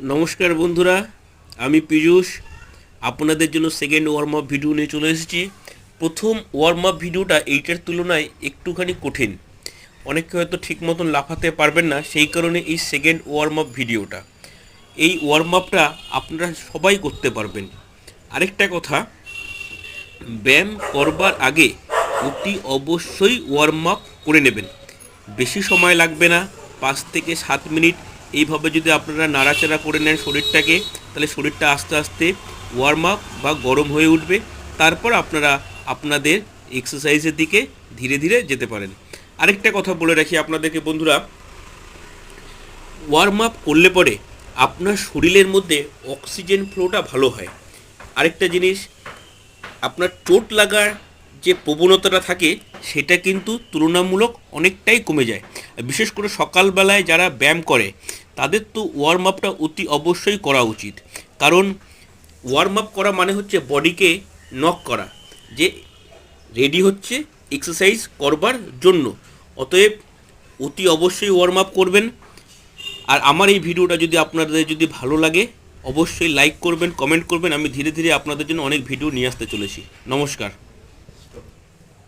নমস্কার বন্ধুরা, আমি পীযূষ আপনাদের জন্য সেকেন্ড ওয়ার্ম আপ ভিডিও নিয়ে চলে এসেছি। প্রথম ওয়ার্ম আপ ভিডিওটা এইটার তুলনায় একটুখানি কঠিন, অনেকে হয়তো ঠিক মতন লাফাতে পারবেন না, সেই কারণে এই সেকেন্ড ওয়ার্ম আপ ভিডিওটা। এই ওয়ার্ম আপটা আপনারা সবাই করতে পারবেন। আরেকটা কথা, ব্যায়াম করবার আগে অতি অবশ্যই ওয়ার্ম আপ করে নেবেন। বেশি সময় লাগবে না, 5 থেকে 7 মিনিট এইভাবে যদি আপনারা নাড়াচাড়া করে নেন শরীরটাকে, তাহলে শরীরটা আস্তে আস্তে ওয়ার্ম আপ বা গরম হয়ে উঠবে। তারপর আপনারা আপনাদের এক্সারসাইজের দিকে ধীরে ধীরে যেতে পারেন। আরেকটা কথা বলে রাখি আপনাদেরকে বন্ধুরা, ওয়ার্ম আপ করলে পরে আপনার শরীরের মধ্যে অক্সিজেন ফ্লোটা ভালো হয়। আরেকটা জিনিস, আপনার চোট লাগার যে প্রবণতাটা থাকে সেটা কিন্তু তুলনামূলক অনেকটাই কমে যায়। বিশেষ করে সকালবেলায় যারা ব্যায়াম করে তাদের তো ওয়ার্ম আপটা অতি অবশ্যই করা উচিত। কারণ ওয়ার্ম আপ করা মানে হচ্ছে বডিকে নক করা, যে রেডি হচ্ছে এক্সারসাইজ করবার জন্য। অতএব অতি অবশ্যই ওয়ার্ম আপ করবেন। আর আমার এই ভিডিওটা যদি আপনাদের যদি ভালো লাগে, অবশ্যই লাইক করবেন, কমেন্ট করবেন। আমি ধীরে ধীরে আপনাদের জন্য অনেক ভিডিও নিয়ে আসতে চলেছি। নমস্কার।